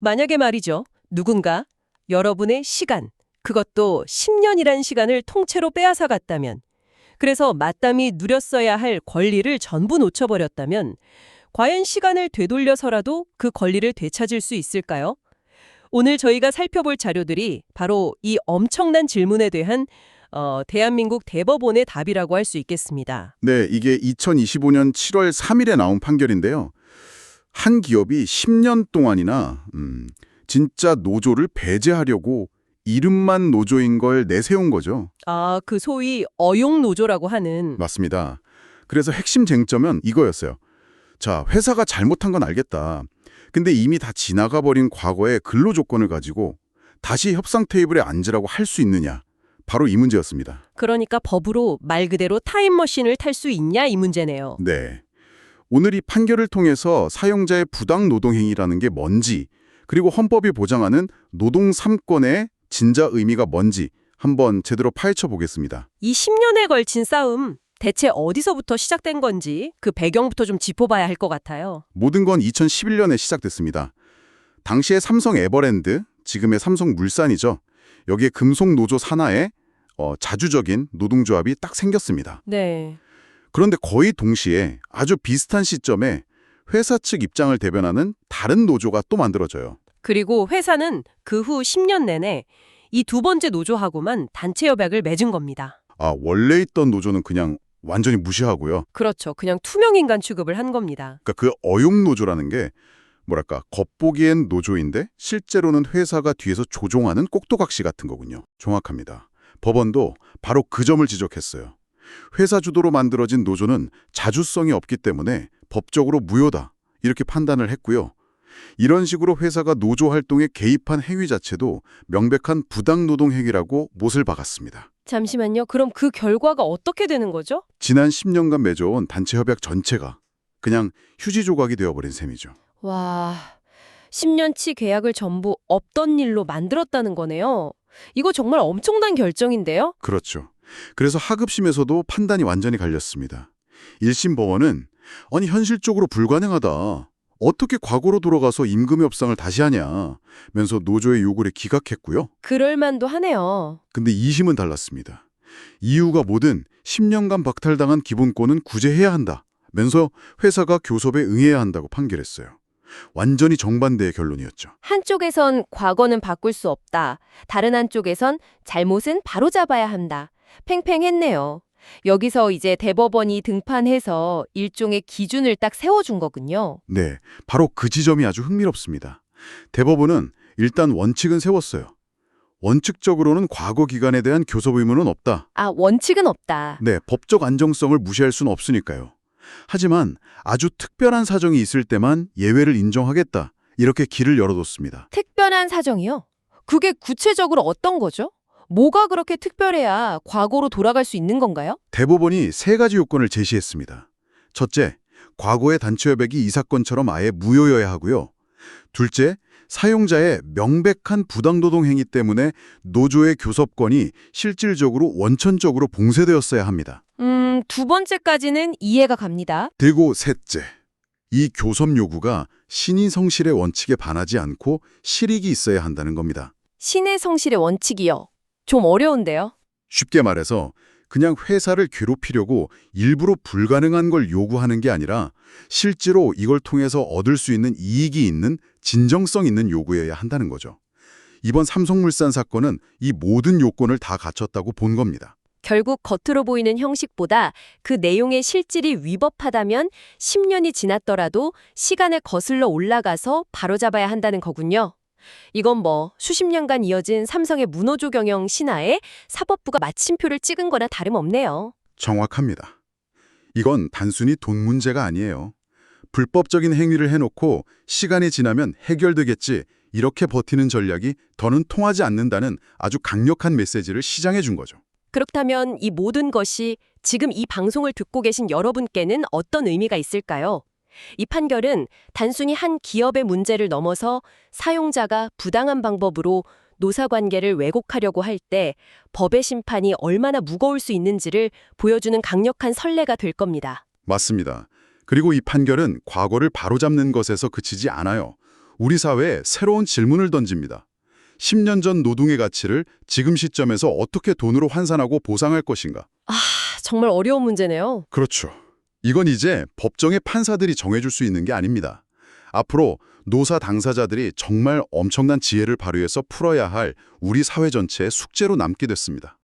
만약에 말이죠. 누군가 여러분의 시간, 그것도 10년이란 시간을 통째로 빼앗아 갔다면, 그래서 마땅히 누렸어야 할 권리를 전부 놓쳐버렸다면, 과연 시간을 되돌려서라도 그 권리를 되찾을 수 있을까요? 오늘 저희가 살펴볼 자료들이 바로 이 엄청난 질문에 대한 대한민국 대법원의 답이라고 할 수 있겠습니다. 네, 이게 2025년 7월 3일에 나온 판결인데요. 한 기업이 10년 동안이나 진짜 노조를 배제하려고 이름만 노조인 걸 내세운 거죠. 아, 그 소위 어용노조라고 하는. 맞습니다. 그래서 핵심 쟁점은 이거였어요. 자, 회사가 잘못한 건 알겠다. 근데 이미 다 지나가 버린 과거의 근로 조건을 가지고 다시 협상 테이블에 앉으라고 할 수 있느냐. 바로 이 문제였습니다. 그러니까 법으로 말 그대로 타임머신을 탈 수 있냐 이 문제네요. 네. 오늘 이 판결을 통해서 사용자의 부당 노동행위라는 게 뭔지, 그리고 헌법이 보장하는 노동 3권의 진짜 의미가 뭔지 한번 제대로 파헤쳐 보겠습니다. 이 10년에 걸친 싸움, 대체 어디서부터 시작된 건지 그 배경부터 좀 짚어봐야 할 것 같아요. 모든 건 2011년에 시작됐습니다. 당시에 삼성 에버랜드, 지금의 삼성물산이죠. 여기에 금속노조 산하에 자주적인 노동조합이 딱 생겼습니다. 네. 그런데 거의 동시에 아주 비슷한 시점에 회사 측 입장을 대변하는 다른 노조가 또 만들어져요. 그리고 회사는 그 후 10년 내내 이 두 번째 노조하고만 단체 협약을 맺은 겁니다. 아, 원래 있던 노조는 그냥 완전히 무시하고요. 그렇죠. 그냥 투명인간 취급을 한 겁니다. 그러니까 그 어용노조라는 게 뭐랄까 겉보기엔 노조인데 실제로는 회사가 뒤에서 조종하는 꼭두각시 같은 거군요. 정확합니다. 법원도 바로 그 점을 지적했어요. 회사 주도로 만들어진 노조는 자주성이 없기 때문에 법적으로 무효다 이렇게 판단을 했고요. 이런 식으로 회사가 노조 활동에 개입한 행위 자체도 명백한 부당노동 행위라고 못을 박았습니다. 잠시만요. 그럼 그 결과가 어떻게 되는 거죠? 지난 10년간 맺어온 단체 협약 전체가 그냥 휴지 조각이 되어버린 셈이죠. 와, 10년치 계약을 전부 없던 일로 만들었다는 거네요. 이거 정말 엄청난 결정인데요? 그렇죠. 그래서 하급심에서도 판단이 완전히 갈렸습니다. 1심 법원은 아니 현실적으로 불가능하다. 어떻게 과거로 돌아가서 임금 협상을 다시 하냐 면서 노조의 요구를 기각했고요. 그럴만도 하네요. 근데 2심은 달랐습니다. 이유가 뭐든 10년간 박탈당한 기본권은 구제해야 한다 면서 회사가 교섭에 응해야 한다고 판결했어요. 완전히 정반대의 결론이었죠. 한쪽에선 과거는 바꿀 수 없다. 다른 한쪽에선 잘못은 바로잡아야 한다. 팽팽했네요. 여기서 이제 대법원이 등판해서 일종의 기준을 딱 세워준 거군요. 네, 바로 그 지점이 아주 흥미롭습니다. 대법원은 일단 원칙은 세웠어요. 원칙적으로는 과거 기간에 대한 교섭 의무는 없다. 아, 원칙은 없다. 네, 법적 안정성을 무시할 수는 없으니까요. 하지만 아주 특별한 사정이 있을 때만 예외를 인정하겠다. 이렇게 길을 열어뒀습니다. 특별한 사정이요? 그게 구체적으로 어떤 거죠? 뭐가 그렇게 특별해야 과거로 돌아갈 수 있는 건가요? 대법원이 세 가지 요건을 제시했습니다. 첫째, 과거의 단체협약이 이 사건처럼 아예 무효여야 하고요. 둘째, 사용자의 명백한 부당노동 행위 때문에 노조의 교섭권이 실질적으로 원천적으로 봉쇄되었어야 합니다. 두 번째까지는 이해가 갑니다. 그리고 셋째, 이 교섭 요구가 신의 성실의 원칙에 반하지 않고 실익이 있어야 한다는 겁니다. 신의 성실의 원칙이요. 좀 어려운데요. 쉽게 말해서 그냥 회사를 괴롭히려고 일부러 불가능한 걸 요구하는 게 아니라 실제로 이걸 통해서 얻을 수 있는 이익이 있는 진정성 있는 요구여야 한다는 거죠. 이번 삼성물산 사건은 이 모든 요건을 다 갖췄다고 본 겁니다. 결국 겉으로 보이는 형식보다 그 내용의 실질이 위법하다면 10년이 지났더라도 시간을 거슬러 올라가서 바로잡아야 한다는 거군요. 이건 뭐 수십 년간 이어진 삼성의 무노조 경영 신화에 사법부가 마침표를 찍은 거나 다름없네요. 정확합니다. 이건 단순히 돈 문제가 아니에요. 불법적인 행위를 해놓고 시간이 지나면 해결되겠지 이렇게 버티는 전략이 더는 통하지 않는다는 아주 강력한 메시지를 시장해 준 거죠. 그렇다면 이 모든 것이 지금 이 방송을 듣고 계신 여러분께는 어떤 의미가 있을까요? 이 판결은 단순히 한 기업의 문제를 넘어서 사용자가 부당한 방법으로 노사관계를 왜곡하려고 할 때 법의 심판이 얼마나 무거울 수 있는지를 보여주는 강력한 선례가 될 겁니다. 맞습니다. 그리고 이 판결은 과거를 바로잡는 것에서 그치지 않아요. 우리 사회에 새로운 질문을 던집니다. 10년 전 노동의 가치를 지금 시점에서 어떻게 돈으로 환산하고 보상할 것인가? 정말 어려운 문제네요. 그렇죠. 이건 이제 법정의 판사들이 정해줄 수 있는 게 아닙니다. 앞으로 노사 당사자들이 정말 엄청난 지혜를 발휘해서 풀어야 할 우리 사회 전체의 숙제로 남게 됐습니다.